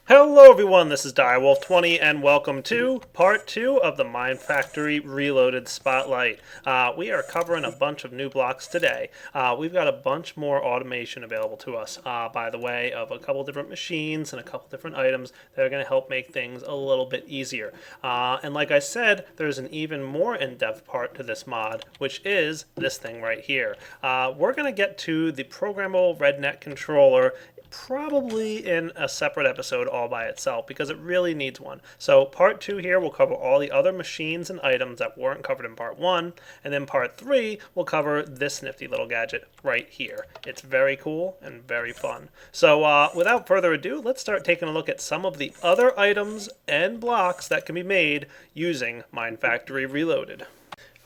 Hello everyone, this is Direwolf20 and welcome to part 2 of the MineFactory Reloaded Spotlight. We are covering a bunch of new blocks today. We've got a bunch more automation available to us by the way of a couple different machines and a couple different items that are going to help make things a little bit easier. And like I said, there's an even more in-depth part to this mod, which is this thing right here. We're going to get to the programmable RedNet controller probably in a separate episode all by itself because it really needs one. So part 2 here will cover all the other machines and items that weren't covered in part 1, and then part 3 will cover this nifty little gadget right here. It's very cool and very fun. So without further ado, let's start taking a look at some of the other items and blocks that can be made using MineFactory Reloaded.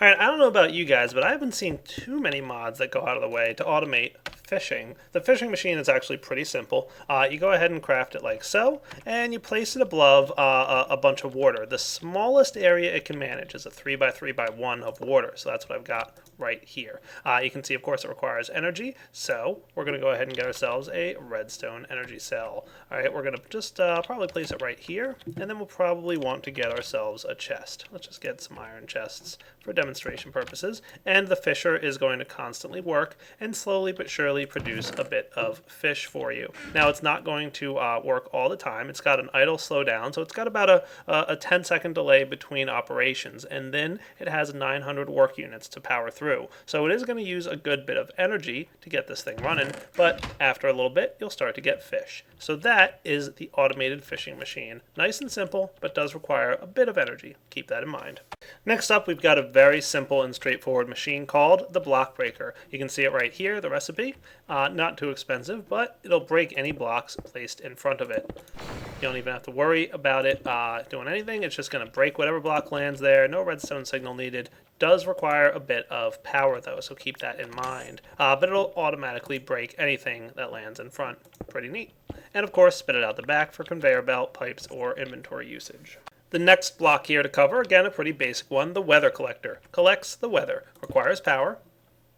Alright, I don't know about you guys, but I haven't seen too many mods that go out of the way to automate fishing. The fishing machine is actually pretty simple. You go ahead and craft it like so, and you place it above a bunch of water. The smallest area it can manage is a 3x3x1 of water, so that's what I've got right here. You can see, of course, it requires energy, so we're going to go ahead and get ourselves a redstone energy cell. Alright, we're going to just probably place it right here, and then we'll probably want to get ourselves a chest. Let's just get some iron chests for demonstration purposes, and the fisher is going to constantly work and slowly but surely produce a bit of fish for you. Now it's not going to work all the time. It's got an idle slowdown, so it's got about a 10-second delay between operations, and then it has 900 work units to power through. So it is going to use a good bit of energy to get this thing running, but after a little bit you'll start to get fish. So that is the automated fishing machine. Nice and simple, but does require a bit of energy. Keep that in mind. Next up, we've got a very simple and straightforward machine called the block breaker. You can see it right here, the recipe. Not too expensive, but it'll break any blocks placed in front of it. You don't even have to worry about it doing anything. It's just going to break whatever block lands there. No redstone signal needed. Does require a bit of power though, so keep that in mind. But it'll automatically break anything that lands in front. Pretty neat. And of course, spit it out the back for conveyor belt, pipes, or inventory usage. The next block here to cover, again a pretty basic one, the weather collector. Collects the weather, requires power,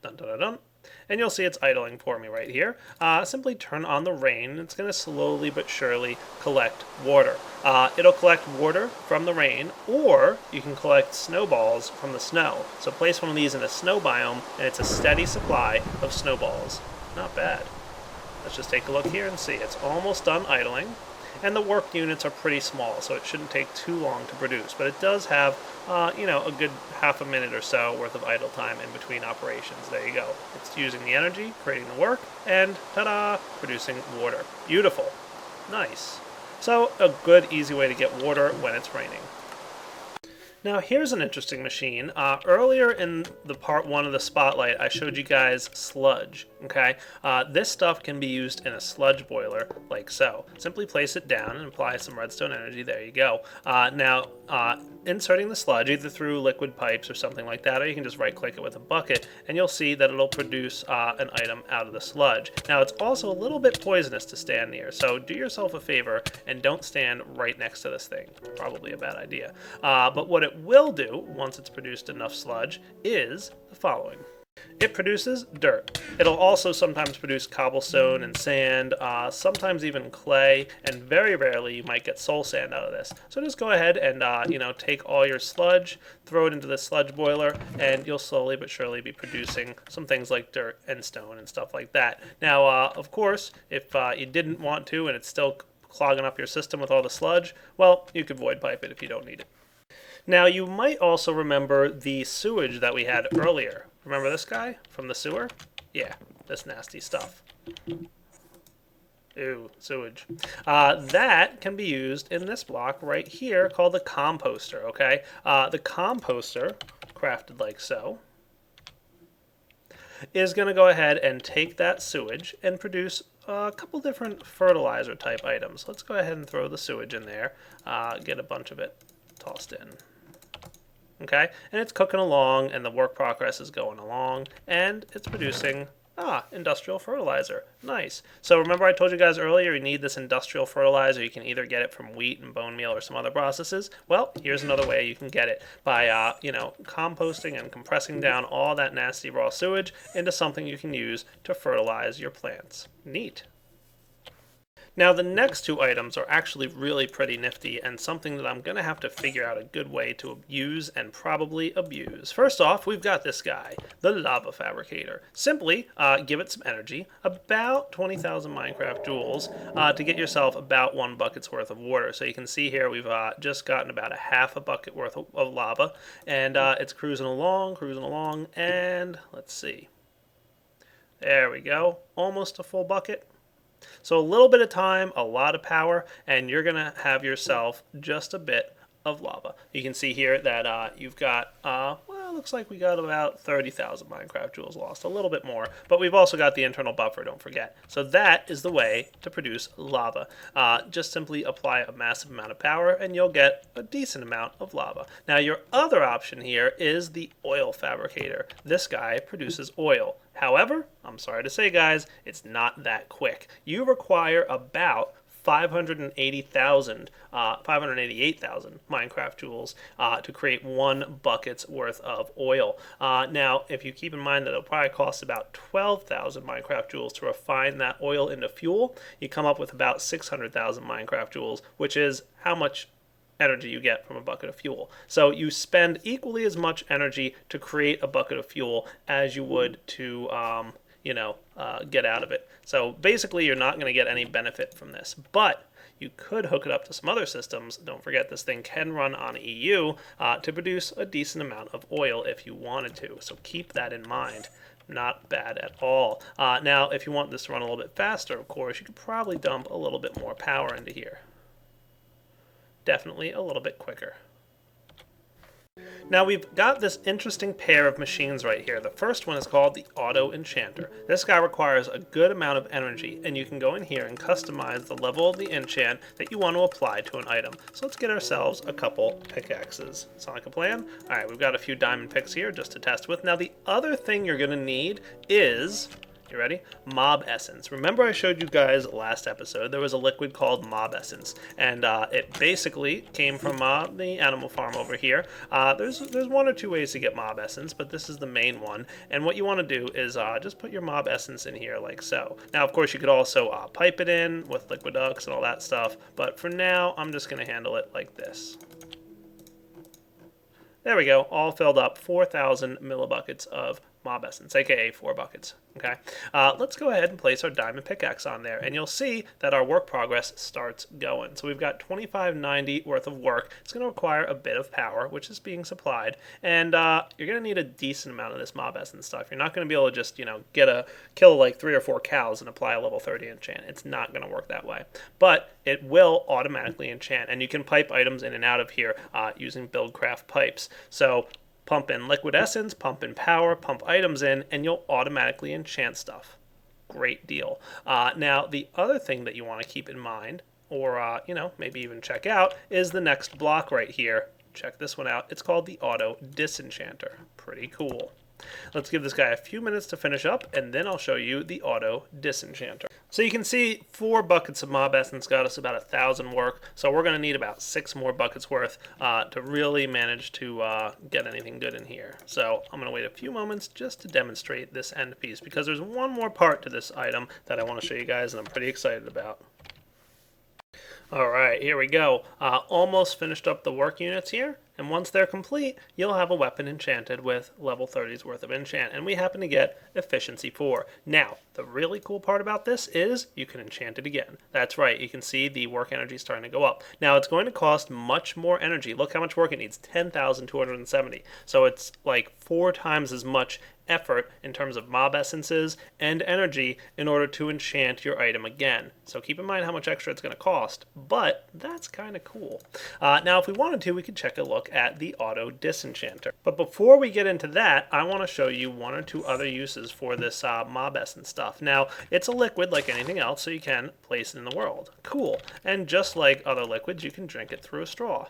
dun dun dun dun, and you'll see it's idling for me right here. Simply turn on the rain, it's going to slowly but surely collect water. It'll collect water from the rain, or you can collect snowballs from the snow. So place one of these in a snow biome, and it's a steady supply of snowballs. Not bad. Let's just take a look here and see. It's almost done idling. And the work units are pretty small, so it shouldn't take too long to produce. But it does have, a good half a minute or so worth of idle time in between operations. There you go. It's using the energy, creating the work, and ta-da, producing water. Beautiful. Nice. So a good, easy way to get water when it's raining. Now here's an interesting machine. Earlier in the part 1 of the spotlight, I showed you guys sludge. Okay, this stuff can be used in a sludge boiler like so. Simply place it down and apply some redstone energy. There you go. Now inserting the sludge either through liquid pipes or something like that, or you can just right click it with a bucket and you'll see that it'll produce an item out of the sludge. Now it's also a little bit poisonous to stand near, so do yourself a favor and don't stand right next to this thing. Probably a bad idea. But what it will do once it's produced enough sludge is the following. It produces dirt. It'll also sometimes produce cobblestone and sand, sometimes even clay, and very rarely you might get soul sand out of this. So just go ahead and take all your sludge, throw it into the sludge boiler, and you'll slowly but surely be producing some things like dirt and stone and stuff like that. Now, of course, if you didn't want to and it's still clogging up your system with all the sludge, well, you could void pipe it if you don't need it. Now, you might also remember the sewage that we had earlier. Remember this guy from the sewer? Yeah, this nasty stuff. Ew, sewage. That can be used in this block right here called the Composter, okay? The Composter, crafted like so, is going to go ahead and take that sewage and produce a couple different fertilizer type items. Let's go ahead and throw the sewage in there, get a bunch of it tossed in. Okay, and it's cooking along and the work progress is going along and it's producing industrial fertilizer. Nice. So remember I told you guys earlier you need this industrial fertilizer. You can either get it from wheat and bone meal or some other processes. Well, here's another way you can get it by composting and compressing down all that nasty raw sewage into something you can use to fertilize your plants. Neat. Now the next two items are actually really pretty nifty and something that I'm going to have to figure out a good way to use and probably abuse. First off, we've got this guy, the lava fabricator. Simply give it some energy, about 20,000 Minecraft joules, to get yourself about 1 bucket's worth of water. So you can see here we've just gotten about a half a bucket worth of lava, and it's cruising along, and let's see. There we go, almost a full bucket. So a little bit of time, a lot of power, and you're going to have yourself just a bit of lava. You can see here that you've got, well, it looks like we got about 30,000 Minecraft joules lost, a little bit more, but we've also got the internal buffer, don't forget. So that is the way to produce lava. Just simply apply a massive amount of power and you'll get a decent amount of lava. Now your other option here is the oil fabricator. This guy produces oil. However, I'm sorry to say guys, it's not that quick. You require about 588,000 Minecraft joules to create 1 bucket's worth of oil. Now, if you keep in mind that it'll probably cost about 12,000 Minecraft joules to refine that oil into fuel, you come up with about 600,000 Minecraft joules, which is how much energy you get from a bucket of fuel. So you spend equally as much energy to create a bucket of fuel as you would to get out of it. So basically you're not going to get any benefit from this, but you could hook it up to some other systems. Don't forget this thing can run on EU to produce a decent amount of oil if you wanted to. So keep that in mind. Not bad at all. Now if you want this to run a little bit faster, of course, you could probably dump a little bit more power into here. Definitely a little bit quicker. Now we've got this interesting pair of machines right here. The first one is called the Enchanter. This guy requires a good amount of energy, and you can go in here and customize the level of the enchant that you want to apply to an item. So let's get ourselves a couple pickaxes. Sound like a plan? Alright, we've got a few diamond picks here just to test with. Now the other thing you're going to need is... You ready? Mob essence. Remember I showed you guys last episode there was a liquid called mob essence, and it basically came from the animal farm over here. There's 1 or 2 ways to get mob essence, but this is the main one. And what you want to do is just put your mob essence in here like so. Now of course you could also pipe it in with liquid ducks and all that stuff, but for now I'm just going to handle it like this. There we go, all filled up, 4,000 millibuckets of mob essence, aka 4 buckets. Okay, let's go ahead and place our diamond pickaxe on there, and you'll see that our work progress starts going. So we've got 2590 worth of work. It's going to require a bit of power, which is being supplied, and you're going to need a decent amount of this mob essence stuff. You're not going to be able to just, kill like 3 or 4 cows and apply a level 30 enchant. It's not going to work that way, but it will automatically enchant, and you can pipe items in and out of here using BuildCraft pipes. So pump in liquid essence, pump in power, pump items in, and you'll automatically enchant stuff. Great deal. Now, the other thing that you want to keep in mind, or, maybe even check out, is the next block right here. Check this one out. It's called the Auto Disenchanter. Pretty cool. Let's give this guy a few minutes to finish up, and then I'll show you the Auto Disenchanter. So you can see 4 buckets of mob essence got us about 1,000 work, so we're going to need about 6 more buckets worth to really manage to get anything good in here. So I'm going to wait a few moments just to demonstrate this end piece, because there's one more part to this item that I want to show you guys, and I'm pretty excited about. Alright, here we go. Almost finished up the work units here, and once they're complete, you'll have a weapon enchanted with level 30's worth of enchant, and we happen to get efficiency 4. Now, the really cool part about this is you can enchant it again. That's right, you can see the work energy starting to go up. Now, it's going to cost much more energy. Look how much work it needs, 10,270. So it's like 4 times as much effort in terms of mob essences and energy in order to enchant your item again. So keep in mind how much extra it's going to cost, but that's kind of cool. Now if we wanted to, we could check a look at the Auto Disenchanter. But before we get into that, I want to show you 1 or 2 other uses for this mob essence stuff. Now it's a liquid like anything else, so you can place it in the world. Cool. And just like other liquids, you can drink it through a straw.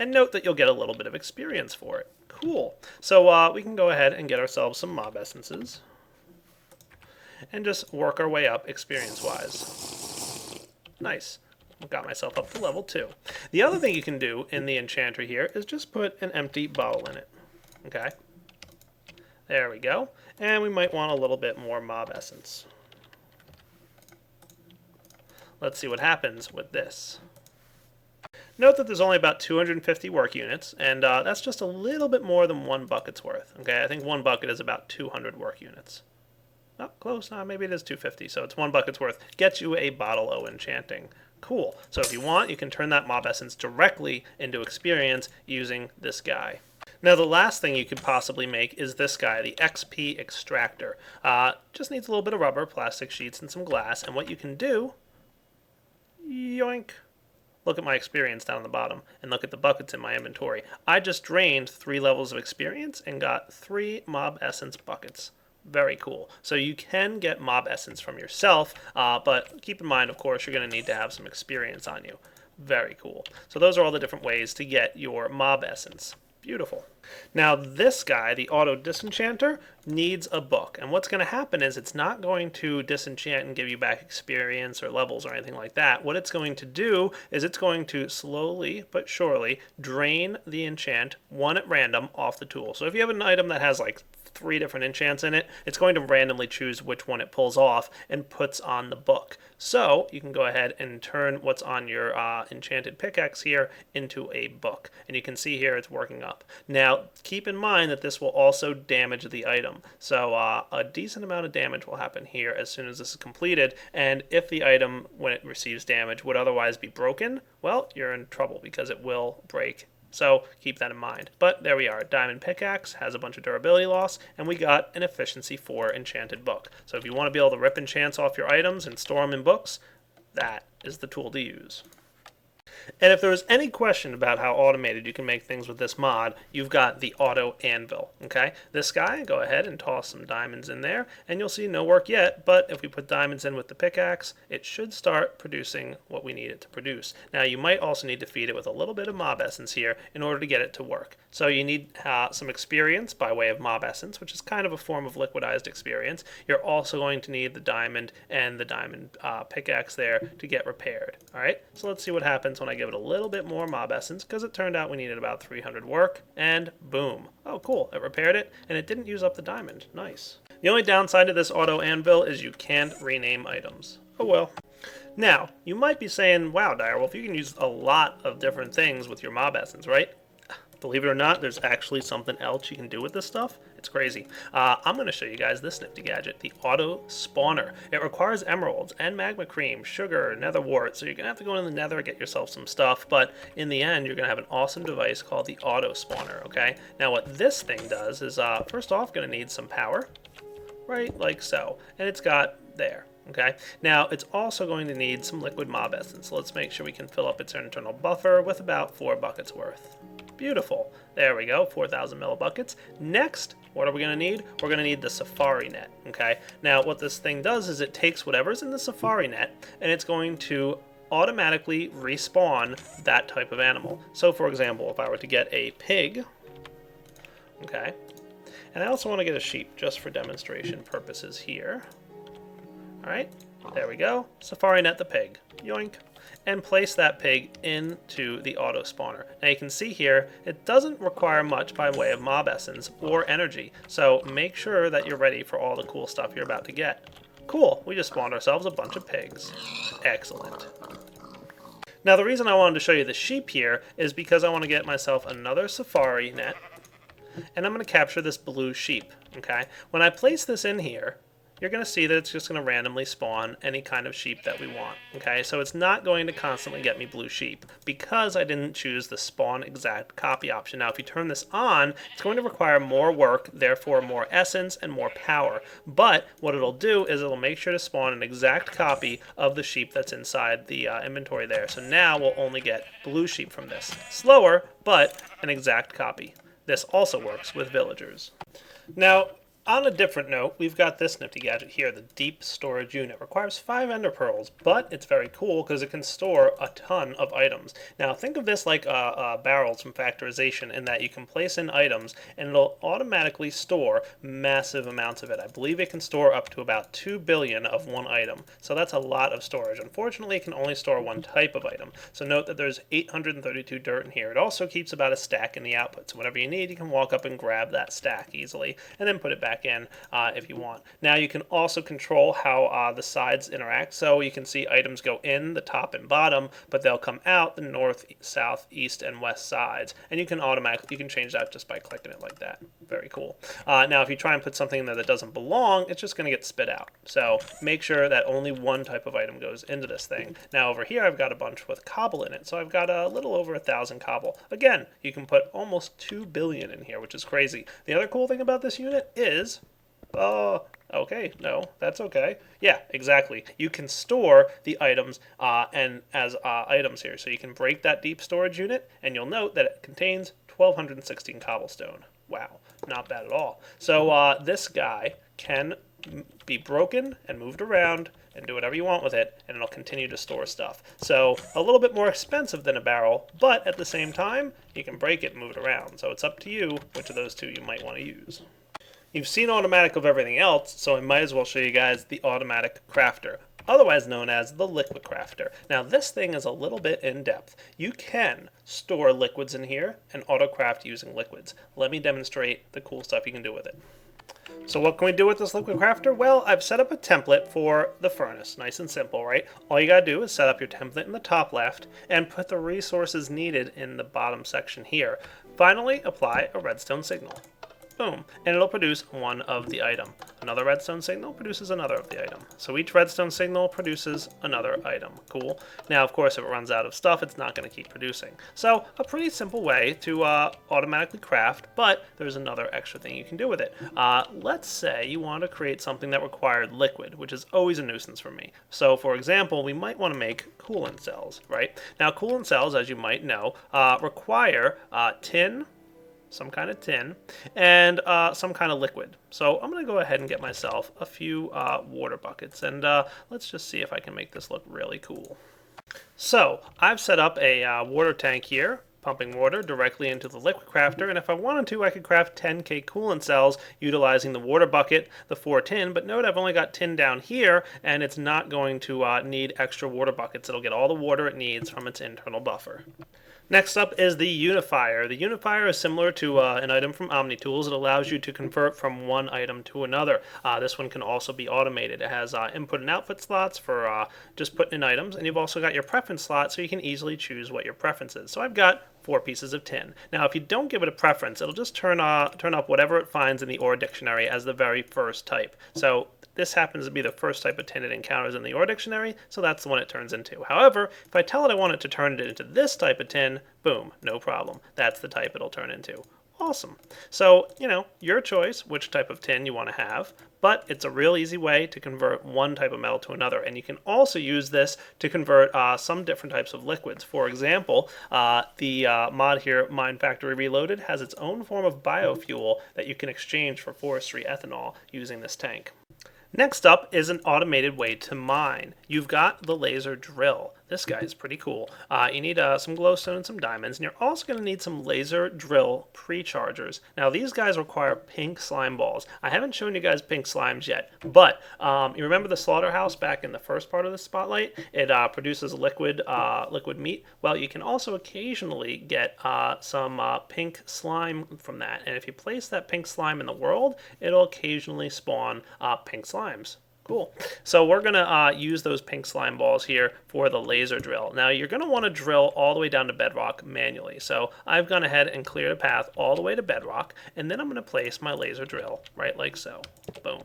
And note that you'll get a little bit of experience for it. Cool. So we can go ahead and get ourselves some mob essences and just work our way up experience-wise. Nice. Got myself up to level 2. The other thing you can do in the Enchanter here is just put an empty bottle in it. Okay. There we go. And we might want a little bit more mob essence. let's see what happens with this. Note that there's only about 250 work units, and that's just a little bit more than 1 bucket's worth. Okay, I think 1 bucket is about 200 work units. Oh, close. Maybe it is 250, so it's 1 bucket's worth. Gets you a bottle o enchanting. Cool. So if you want, you can turn that mob essence directly into experience using this guy. Now the last thing you could possibly make is this guy, the XP extractor. Just needs a little bit of rubber, plastic sheets, and some glass, and what you can do, yoink, look at my experience down the bottom, and look at the buckets in my inventory. I just drained 3 levels of experience and got 3 mob essence buckets. Very cool. So you can get mob essence from yourself, but keep in mind, of course, you're going to need to have some experience on you. Very cool. So those are all the different ways to get your mob essence. Beautiful. Now this guy, the auto disenchanter, needs a book. And what's going to happen is it's not going to disenchant and give you back experience or levels or anything like that. What it's going to do is it's going to slowly but surely drain the enchant, one at random, off the tool. So if you have an item that has like 3 different enchants in it, it's going to randomly choose which one it pulls off and puts on the book. So you can go ahead and turn what's on your enchanted pickaxe here into a book. And you can see here it's working up. Now keep in mind that this will also damage the item. So a decent amount of damage will happen here as soon as this is completed. And if the item, when it receives damage, would otherwise be broken, well, you're in trouble because it will break. So keep that in mind. But there we are. Diamond pickaxe has a bunch of durability loss, and we got an efficiency 4 enchanted book. So if you want to be able to rip enchants off your items and store them in books, that is the tool to use. And if there was any question about how automated you can make things with this mod, you've got the auto anvil, okay? This guy, go ahead and toss some diamonds in there, and you'll see no work yet, but if we put diamonds in with the pickaxe, it should start producing what we need it to produce. Now, you might also need to feed it with a little bit of mob essence here in order to get it to work. So you need some experience by way of mob essence, which is kind of a form of liquidized experience. You're also going to need the diamond and the diamond pickaxe there to get repaired, all right? So let's see what happens when I give it a little bit more mob essence, because it turned out we needed about 300 work, and boom. Oh, cool. It repaired it, and it didn't use up the diamond. Nice. The only downside to this auto anvil is you can't rename items. Oh well. Now, you might be saying, wow, Direwolf, you can use a lot of different things with your mob essence, right? Believe it or not, there's actually something else you can do with this stuff. It's crazy. I'm going to show you guys this nifty gadget, the auto spawner. It requires emeralds and magma cream, sugar, nether wart, so you're going to have to go in the nether and get yourself some stuff, but in the end, you're going to have an awesome device called the auto spawner, okay? Now what this thing does is, first off, going to need some power, right, like so, and it's got there. Okay, now it's also going to need some liquid mob essence. So let's make sure we can fill up its internal buffer with about 4 buckets worth. Beautiful. There we go, 4,000 millibuckets. Next, what are we going to need? We're going to need the safari net. Okay, now what this thing does is it takes whatever's in the safari net and it's going to automatically respawn that type of animal. So for example, if I were to get a pig, okay, and I also want to get a sheep just for demonstration purposes here. Alright, there we go. Safari net the pig. Yoink. And place that pig into the auto spawner. Now you can see here, it doesn't require much by way of mob essence or energy. So make sure that you're ready for all the cool stuff you're about to get. Cool, we just spawned ourselves a bunch of pigs. Excellent. Now the reason I wanted to show you the sheep here is because I want to get myself another safari net. And I'm going to capture this blue sheep. Okay, when I place this in here, you're going to see that it's just going to randomly spawn any kind of sheep that we want. Okay, so it's not going to constantly get me blue sheep because I didn't choose the spawn exact copy option. Now, if you turn this on, it's going to require more work, therefore more essence and more power. But what it'll do is it'll make sure to spawn an exact copy of the sheep that's inside the inventory there. So now we'll only get blue sheep from this. Slower, but an exact copy. This also works with villagers. Now, on a different note, we've got this nifty gadget here, the deep storage unit. It requires 5 ender pearls, but it's very cool because it can store a ton of items. Now think of this like barrels from factorization in that you can place in items and it'll automatically store massive amounts of it. I believe it can store up to about 2 billion of one item, so that's a lot of storage. Unfortunately, it can only store one type of item, so note that there's 832 dirt in here. It also keeps about a stack in the output, so whenever you need, you can walk up and grab that stack easily and then put it back back in if you want. Now you can also control how the sides interact. So you can see items go in the top and bottom, but they'll come out the north, south, east, and west sides. And you can change that just by clicking it like that. Very cool. Now if you try and put something in there that doesn't belong, it's just going to get spit out. So make sure that only one type of item goes into this thing. Now over here I've got a bunch with cobble in it. So I've got a little over 1,000 cobble. Again, you can put almost 2 billion in here, which is crazy. The other cool thing about this unit is, okay, no, that's okay. Yeah, exactly. You can store the items and as items here. So you can break that deep storage unit, and you'll note that it contains 1,216 cobblestone. Wow, not bad at all. So this guy can be broken and moved around and do whatever you want with it, and it'll continue to store stuff. So a little bit more expensive than a barrel, but at the same time, you can break it and move it around. So it's up to you which of those two you might want to use. You've seen automatic of everything else, so I might as well show you guys the automatic crafter, otherwise known as the liquid crafter. Now this thing is a little bit in depth. You can store liquids in here and auto craft using liquids. Let me demonstrate the cool stuff you can do with it. So what can we do with this liquid crafter? Well, I've set up a template for the furnace. Nice and simple, right? All you gotta do is set up your template in the top left and put the resources needed in the bottom section here. Finally, apply a redstone signal. Boom, and it'll produce one of the item. Another redstone signal produces another of the item. So each redstone signal produces another item. Cool. Now, of course, if it runs out of stuff, it's not going to keep producing. So a pretty simple way to automatically craft, but there's another extra thing you can do with it. Let's say you want to create something that required liquid, which is always a nuisance for me. So, for example, we might want to make coolant cells, right? Now, coolant cells, as you might know, require tin, some kind of tin, and some kind of liquid. So I'm going to go ahead and get myself a few water buckets, and let's just see if I can make this look really cool. So I've set up a water tank here, pumping water directly into the liquid crafter, and if I wanted to, I could craft 10k coolant cells utilizing the water bucket, the 4 tin, but note I've only got tin down here, and it's not going to need extra water buckets. It'll get all the water it needs from its internal buffer. Next up is the Unifier. The Unifier is similar to an item from OmniTools. It allows you to convert from one item to another. This one can also be automated. It has input and output slots for just putting in items, and you've also got your preference slot so you can easily choose what your preference is. So I've got 4 pieces of tin. Now if you don't give it a preference, it'll just turn up whatever it finds in the ore dictionary as the very first type. So this happens to be the first type of tin it encounters in the ore dictionary, so that's the one it turns into. However, if I tell it I want it to turn it into this type of tin, boom, no problem. That's the type it'll turn into. Awesome. So, your choice which type of tin you want to have, but it's a real easy way to convert one type of metal to another. And you can also use this to convert some different types of liquids. For example, the mod here, MineFactory Reloaded, has its own form of biofuel that you can exchange for forestry ethanol using this tank. Next up is an automated way to mine. You've got the laser drill. This guy is pretty cool. You need some glowstone and some diamonds, and you're also going to need some laser drill pre-chargers. Now these guys require pink slime balls. I haven't shown you guys pink slimes yet, but you remember the slaughterhouse back in the first part of the spotlight? It produces liquid meat. Well, you can also occasionally get some pink slime from that, and if you place that pink slime in the world, it'll occasionally spawn pink slimes. Cool. So we're going to use those pink slime balls here for the laser drill. Now you're going to want to drill all the way down to bedrock manually. So I've gone ahead and cleared a path all the way to bedrock, and then I'm going to place my laser drill right like so. Boom.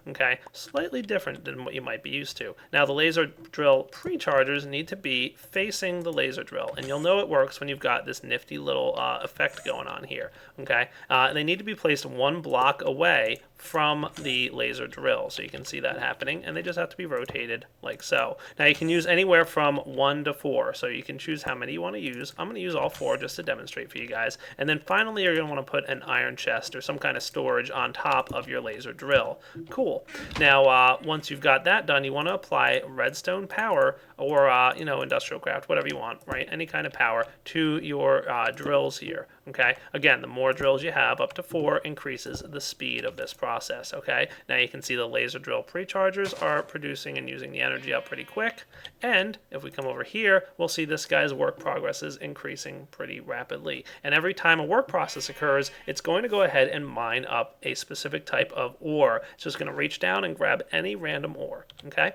Okay, slightly different than what you might be used to. Now the laser drill pre-chargers need to be facing the laser drill, and you'll know it works when you've got this nifty little effect going on here. Okay, they need to be placed 1 block away from the laser drill, so you can see that happening, and they just have to be rotated like so. Now you can use anywhere from 1 to 4, so you can choose how many you want to use. I'm going to use all 4 just to demonstrate for you guys, and then finally you're going to want to put an iron chest or some kind of storage on top of your laser drill. Cool. Now once you've got that done, you want to apply Redstone Power or industrial craft, whatever you want, right? Any kind of power to your drills here. Okay, again, the more drills you have, up to 4, increases the speed of this process. Okay, now you can see the laser drill prechargers are producing and using the energy up pretty quick. And if we come over here, we'll see this guy's work progress is increasing pretty rapidly. And every time a work process occurs, it's going to go ahead and mine up a specific type of ore. It's just going to reach down and grab any random ore. Okay,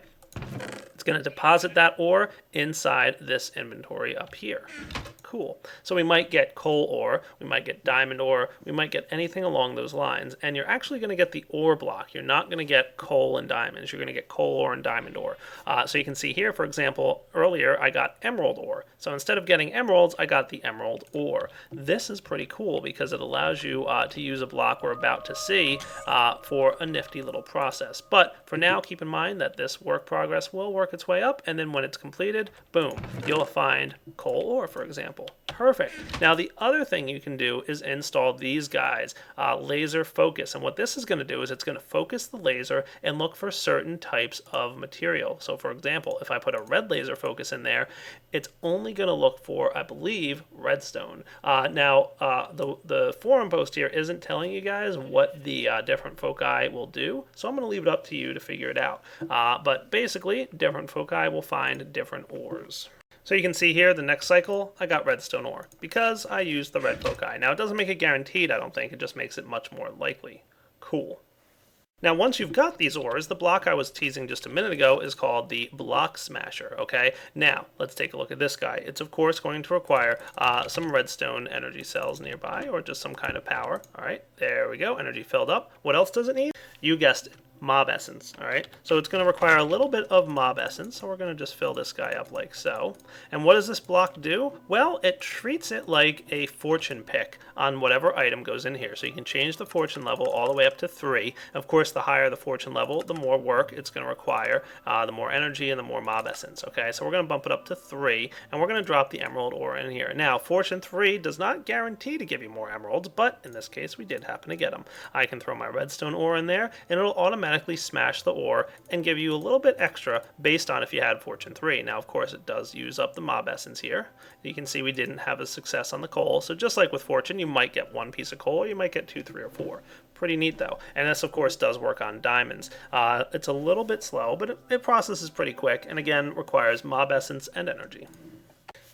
it's going to deposit that ore inside this inventory up here. Cool. So we might get coal ore, we might get diamond ore, we might get anything along those lines, and you're actually going to get the ore block. You're not going to get coal and diamonds. You're going to get coal ore and diamond ore. So you can see here, for example, earlier I got emerald ore. So instead of getting emeralds, I got the emerald ore. This is pretty cool because it allows you to use a block we're about to see for a nifty little process. But for now, keep in mind that this work progress will work its way up, and then when it's completed, boom, you'll find coal ore, for example. Perfect. Now the other thing you can do is install these guys, laser focus. And what this is going to do is it's going to focus the laser and look for certain types of material. So for example, if I put a red laser focus in there, it's only going to look for, I believe, redstone. Now the forum post here isn't telling you guys what the different foci will do, so I'm going to leave it up to you to figure it out. But basically, different foci will find different ores. So you can see here, the next cycle, I got redstone ore, because I used the red foci. Now, it doesn't make it guaranteed, I don't think, it just makes it much more likely. Cool. Now, once you've got these ores, the block I was teasing just a minute ago is called the block smasher, okay? Now, let's take a look at this guy. It's, of course, going to require some redstone energy cells nearby, or just some kind of power. All right, there we go, energy filled up. What else does it need? You guessed it. Mob essence. All right, so it's going to require a little bit of mob essence, so we're going to just fill this guy up like so. And what does this block do? Well, it treats it like a fortune pick on whatever item goes in here. So you can change the fortune level all the way up to 3. Of course, the higher the fortune level, the more work it's going to require, the more energy and the more mob essence. Okay, so we're going to bump it up to 3, and we're going to drop the emerald ore in here. Now, fortune 3 does not guarantee to give you more emeralds, but in this case, we did happen to get them. I can throw my redstone ore in there, and it'll automatically smash the ore and give you a little bit extra based on if you had fortune 3. Now, of course, it does use up the mob essence here. You can see we didn't have a success on the coal, so just like with fortune, you might get 1 piece of coal, you might get 2, 3, or 4. Pretty neat though. And this, of course, does work on diamonds. It's a little bit slow, but it processes pretty quick, and again requires mob essence and energy.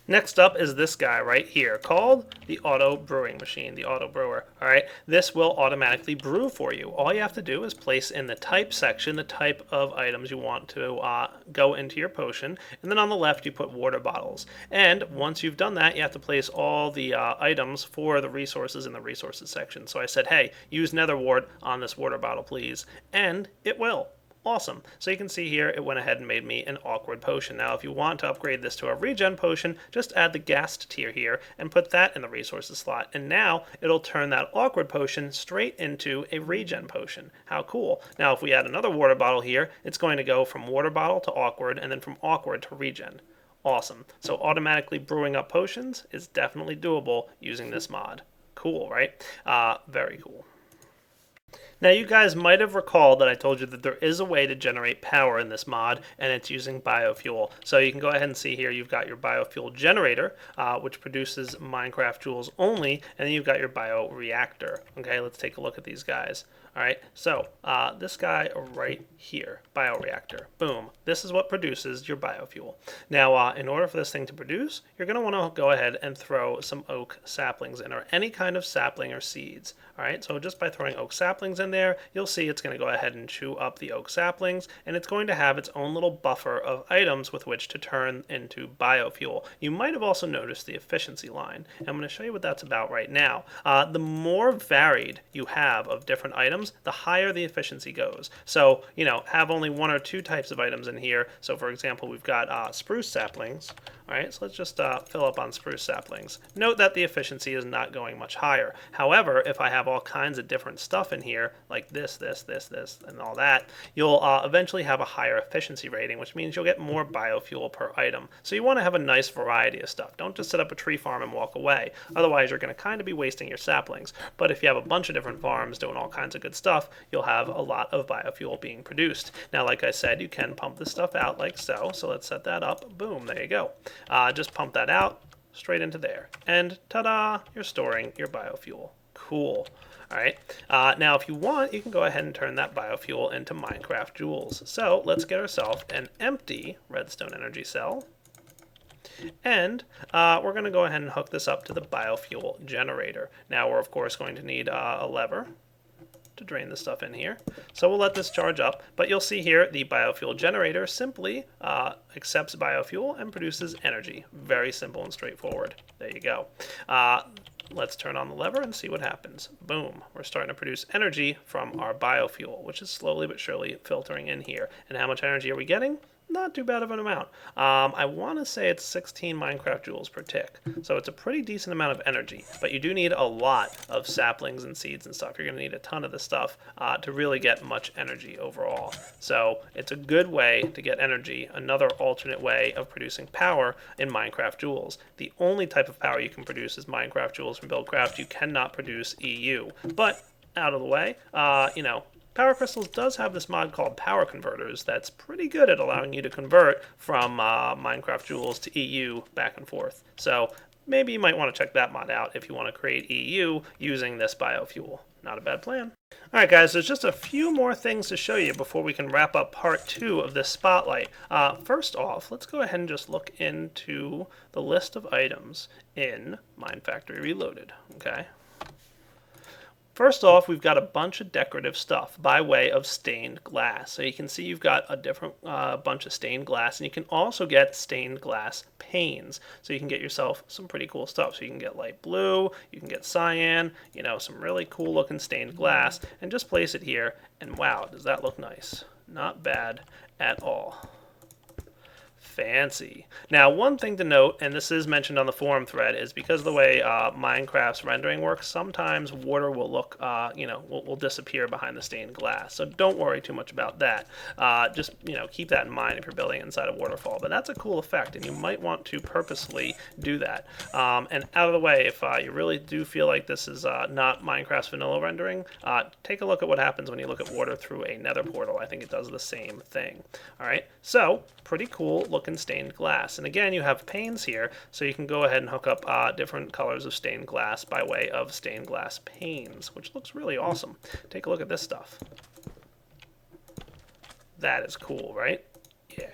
Next up is this guy right here called the auto brewing machine, the AutoBrewer. All right, this will automatically brew for you. All you have to do is place in the type section the type of items you want to go into your potion, and then on the left you put water bottles. And once you've done that, you have to place all the items for the resources in the resources section. So I said, hey, use nether wart on this water bottle, please, and it will. Awesome. So you can see here it went ahead and made me an awkward potion. Now if you want to upgrade this to a regen potion, just add the ghast tier here and put that in the resources slot. And now it'll turn that awkward potion straight into a regen potion. How cool. Now if we add another water bottle here, it's going to go from water bottle to awkward and then from awkward to regen. Awesome. So automatically brewing up potions is definitely doable using this mod. Cool, right? Very cool. Now you guys might have recalled that I told you that there is a way to generate power in this mod, and it's using biofuel. So you can go ahead and see here you've got your Biofuel Generator, which produces Minecraft joules only, and then you've got your bioreactor. Okay, let's take a look at these guys. All right, so this guy right here, bioreactor, boom. This is what produces your biofuel. Now, in order for this thing to produce, you're going to want to go ahead and throw some oak saplings in, or any kind of sapling or seeds. All right, so just by throwing oak saplings in there, you'll see it's going to go ahead and chew up the oak saplings, and it's going to have its own little buffer of items with which to turn into biofuel. You might have also noticed the efficiency line. I'm going to show you what that's about right now. The more varied you have of different items, the higher the efficiency goes. So, have only 1 or 2 types of items in here. So, for example, we've got spruce saplings. All right, so let's just fill up on spruce saplings. Note that the efficiency is not going much higher. However, if I have all kinds of different stuff in here, like this, and all that, you'll eventually have a higher efficiency rating, which means you'll get more biofuel per item. So you want to have a nice variety of stuff. Don't just set up a tree farm and walk away. Otherwise, you're going to kind of be wasting your saplings. But if you have a bunch of different farms doing all kinds of good stuff, you'll have a lot of biofuel being produced. Now, like I said, you can pump this stuff out like so. So let's set that up. Boom, there you go. Just pump that out straight into there. And ta-da, you're storing your biofuel. Cool. All right. Now, if you want, you can go ahead and turn that biofuel into Minecraft joules. So let's get ourselves an empty redstone energy cell. And we're going to go ahead and hook this up to the biofuel generator. Now, we're, of course, going to need a lever to drain the stuff in here. So we'll let this charge up, but you'll see here the biofuel generator simply accepts biofuel and produces energy. Very simple and straightforward. There you go. Let's turn on the lever and see what happens. Boom. We're starting to produce energy from our biofuel, which is slowly but surely filtering in here. And how much energy are we getting? Not too bad of an amount. I want to say it's 16 Minecraft joules per tick. So it's a pretty decent amount of energy. But you do need a lot of saplings and seeds and stuff. You're going to need a ton of this stuff to really get much energy overall. So it's a good way to get energy, another alternate way of producing power in Minecraft joules. The only type of power you can produce is Minecraft joules from Buildcraft. You cannot produce EU. But out of the way, you know, Power Crystals does have this mod called Power Converters that's pretty good at allowing you to convert from Minecraft joules to EU back and forth. So maybe you might want to check that mod out if you want to create EU using this biofuel. Not a bad plan. Alright guys, there's just a few more things to show you before we can wrap up part 2 of this spotlight. First off, let's go ahead and just look into the list of items in MineFactory Reloaded. Okay. First off, we've got a bunch of decorative stuff by way of stained glass. So you can see you've got a different bunch of stained glass, and you can also get stained glass panes. So you can get yourself some pretty cool stuff. So you can get light blue, you can get cyan, you know, some really cool looking stained glass, and just place it here, and wow, does that look nice. Not bad at all. Fancy. Now, one thing to note, and this is mentioned on the forum thread, is because of the way Minecraft's rendering works, sometimes water will look, you know, will disappear behind the stained glass. So don't worry too much about that. Just, you know, keep that in mind if you're building inside a waterfall. But that's a cool effect, and you might want to purposely do that. And out of the way, if you really do feel like this is not Minecraft's vanilla rendering, take a look at what happens when you look at water through a nether portal. I think it does the same thing. All right, so pretty cool looking stained glass. And again, you have panes here, so you can go ahead and hook up different colors of stained glass by way of stained glass panes, which looks really awesome. Take a look at this stuff. That is cool, right? Yeah,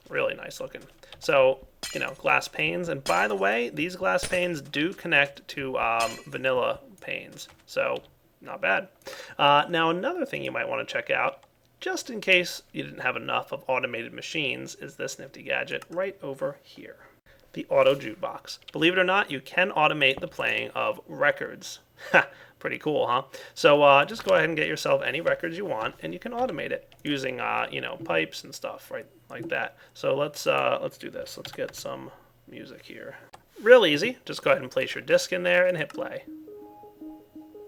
really nice looking. So, you know, glass panes. And by the way, these glass panes do connect to vanilla panes, so not bad. Now, another thing you might want to check out, just in case you didn't have enough of automated machines, is this nifty gadget right over here. The Auto Jukebox. Believe it or not, you can automate the playing of records. Ha! Pretty cool, huh? So just go ahead and get yourself any records you want, and you can automate it using, you know, pipes and stuff, right, like that. So let's do this. Let's get some music here. Real easy. Just go ahead and place your disc in there and hit play.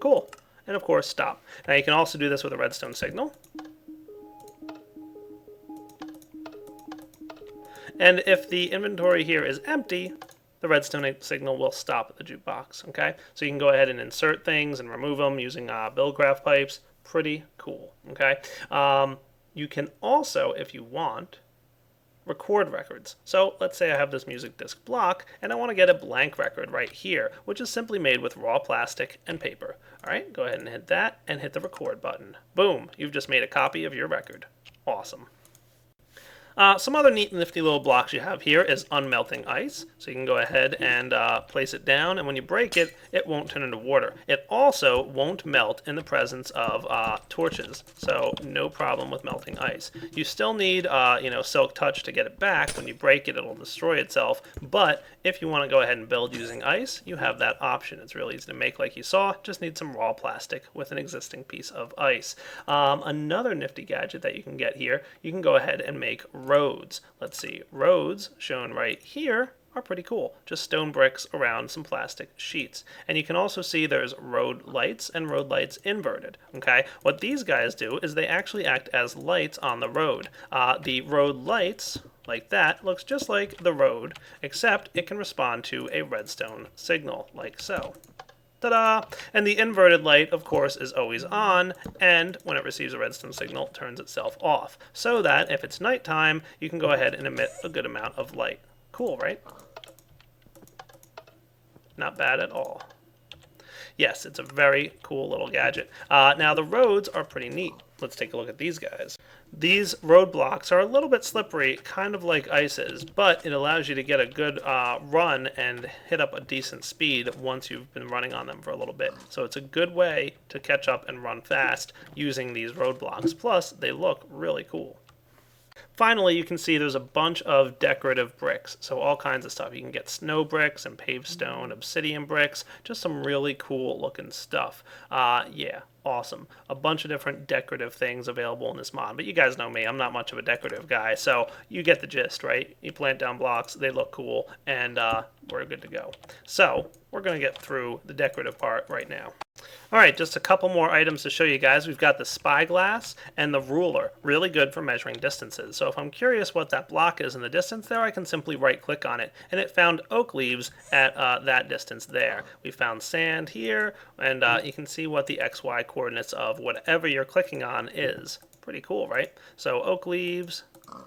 Cool. And of course, stop. Now you can also do this with a redstone signal. And if the inventory here is empty, the redstone signal will stop at the jukebox, okay? So you can go ahead and insert things and remove them using Buildcraft pipes. Pretty cool, okay? You can also, if you want, record records. So let's say I have this music disc block, and I want to get a blank record right here, which is simply made with raw plastic and paper. All right, go ahead and hit that, and hit the record button. Boom, you've just made a copy of your record. Awesome. Some other neat nifty little blocks you have here is unmelting ice. So you can go ahead and place it down, and when you break it, it won't turn into water. It also won't melt in the presence of torches, so no problem with melting ice. You still need, you know, Silk Touch to get it back. When you break it, it'll destroy itself, but if you want to go ahead and build using ice, you have that option. It's really easy to make like you saw, just need some raw plastic with an existing piece of ice. Another nifty gadget that you can get here, you can go ahead and make roads. Let's see, roads shown right here are pretty cool. Just stone bricks around some plastic sheets. And you can also see there's road lights and road lights inverted. Okay, what these guys do is they actually act as lights on the road. The road lights, like that, looks just like the road, except it can respond to a redstone signal, like so. Ta-da! And the inverted light, of course, is always on, and when it receives a redstone signal, turns itself off, so that if it's nighttime, you can go ahead and emit a good amount of light. Cool, right? Not bad at all. Yes, it's a very cool little gadget. Now, the roads are pretty neat. Let's take a look at these guys. These roadblocks are a little bit slippery, kind of like ice is, but it allows you to get a good run and hit up a decent speed once you've been running on them for a little bit. So it's a good way to catch up and run fast using these roadblocks. Plus, they look really cool. Finally, you can see there's a bunch of decorative bricks, so all kinds of stuff. You can get snow bricks and paved stone, obsidian bricks, just some really cool looking stuff. Yeah, awesome. A bunch of different decorative things available in this mod, but you guys know me, I'm not much of a decorative guy, so you get the gist, right? You plant down blocks, they look cool, and we're good to go. So, we're going to get through the decorative part right now. Alright, just a couple more items to show you guys. We've got the Spyglass and the Ruler, really good for measuring distances. So if I'm curious what that block is in the distance there, I can simply right click on it, and it found oak leaves at that distance there. We found sand here, and you can see what the XY coordinates of whatever you're clicking on is. Pretty cool, right? So oak leaves,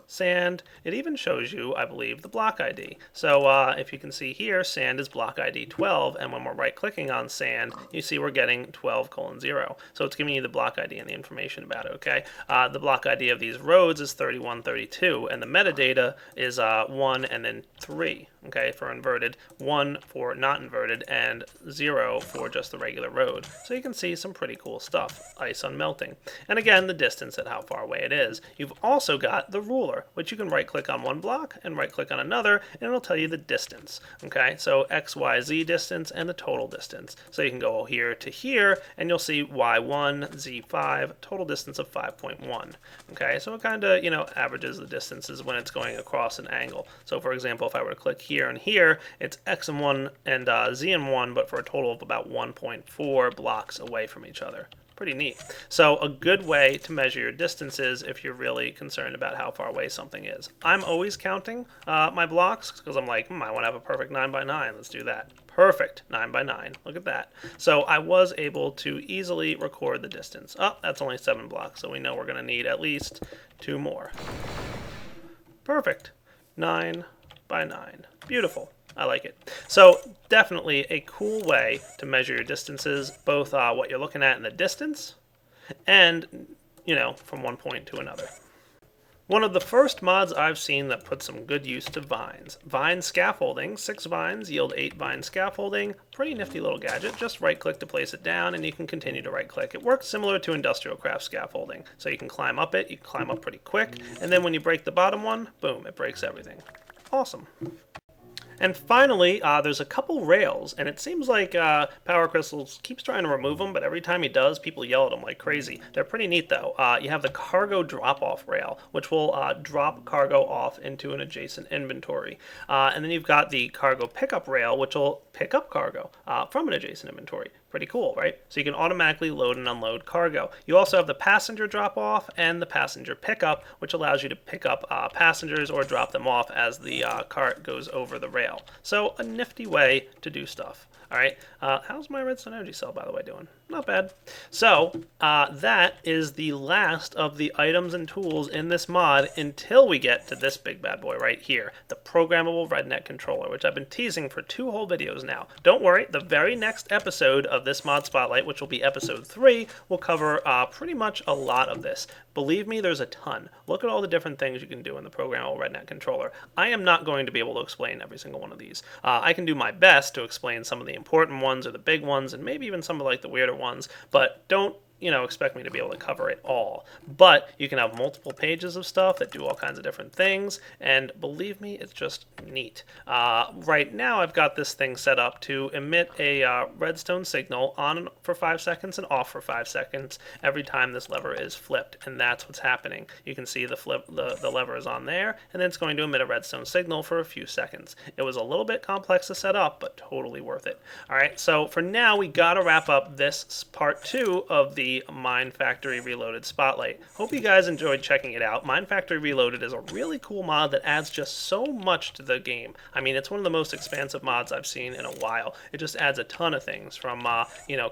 sand. It even shows you, I believe, the block ID. So if you can see here, sand is block ID 12, and when we're right-clicking on sand, you see we're getting 12:0. So it's giving you the block ID and the information about it, okay? The block ID of these roads is 3132, and the metadata is 1 and then 3, okay, for inverted, 1 for not inverted, and 0 for just the regular road. So you can see some pretty cool stuff. Ice on melting. And again, the distance at how far away it is. You've also got the ruler, which you can right-click on one block and right-click on another, and it'll tell you the distance. Okay, so X, Y, Z distance and the total distance. So you can go here to here, and you'll see Y1, Z5, total distance of 5.1. Okay, so it kind of, averages the distances when it's going across an angle. So for example, if I were to click here and here, it's X and 1 and Z and 1, but for a total of about 1.4 blocks away from each other. Pretty neat. So a good way to measure your distances if you're really concerned about how far away something is. I'm always counting my blocks because I'm like, I want to have a perfect 9 by 9. Let's do that. Perfect 9 by 9. Look at that. So I was able to easily record the distance. Oh, that's only 7 blocks, so we know we're going to need at least 2 more. Perfect. 9 by 9. Beautiful. I like it. So definitely a cool way to measure your distances, both what you're looking at in the distance and, from one point to another. One of the first mods I've seen that put some good use to vines. Vine scaffolding. 6 vines yield 8 vine scaffolding. Pretty nifty little gadget. Just right click to place it down and you can continue to right click. It works similar to industrial craft scaffolding. So you can climb up it, you can climb up pretty quick, and then when you break the bottom one, boom, it breaks everything. Awesome. And finally, there's a couple rails, and it seems like Power Crystals keeps trying to remove them, but every time he does, people yell at him like crazy. They're pretty neat, though. You have the cargo drop-off rail, which will drop cargo off into an adjacent inventory. And then you've got the cargo pickup rail, which will pick up cargo from an adjacent inventory. Pretty cool, right? So you can automatically load and unload cargo. You also have the passenger drop-off and the passenger pickup, which allows you to pick up passengers or drop them off as the cart goes over the rail. So a nifty way to do stuff. All right, how's my redstone energy cell, by the way, doing? Not bad. So that is the last of the items and tools in this mod until we get to this big bad boy right here, the programmable RedNet controller, which I've been teasing for 2 whole videos now. Don't worry, the very next episode of this mod spotlight, which will be episode 3, will cover pretty much a lot of this. Believe me, there's a ton. Look at all the different things you can do in the programmable RedNet controller. I am not going to be able to explain every single one of these. I can do my best to explain some of the important ones or the big ones and maybe even some of like the weirder ones, but don't expect me to be able to cover it all. But you can have multiple pages of stuff that do all kinds of different things, and believe me, it's just neat. Right now, I've got this thing set up to emit a redstone signal on for 5 seconds and off for 5 seconds every time this lever is flipped, and that's what's happening. You can see the lever is on there, and then it's going to emit a redstone signal for a few seconds. It was a little bit complex to set up, but totally worth it. All right, so for now, we got to wrap up this part 2 of the MineFactory Reloaded Spotlight. Hope you guys enjoyed checking it out. MineFactory Reloaded is a really cool mod that adds just so much to the game. I mean, it's one of the most expansive mods I've seen in a while. It just adds a ton of things, from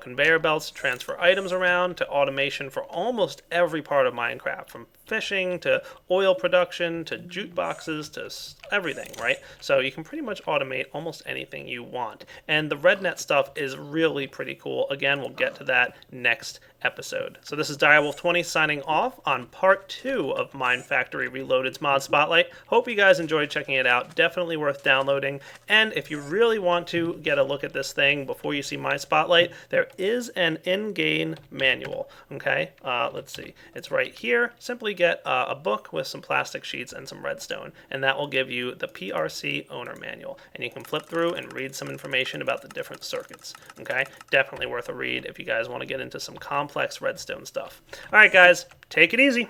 conveyor belts to transfer items around, to automation for almost every part of Minecraft, from fishing to oil production to jukeboxes to everything, right? So you can pretty much automate almost anything you want. And the RedNet stuff is really pretty cool. Again, we'll get to that next episode. So this is Direwolf20 signing off on part 2 of MineFactory Reloaded's Mod Spotlight. Hope you guys enjoyed checking it out. Definitely worth downloading. And if you really want to get a look at this thing before you see my Spotlight, there is an in-game manual. Okay, let's see. It's right here. Simply get a book with some plastic sheets and some redstone, and that will give you the PRC owner manual. And you can flip through and read some information about the different circuits. Okay, definitely worth a read if you guys want to get into some complex redstone stuff. All right, guys, take it easy.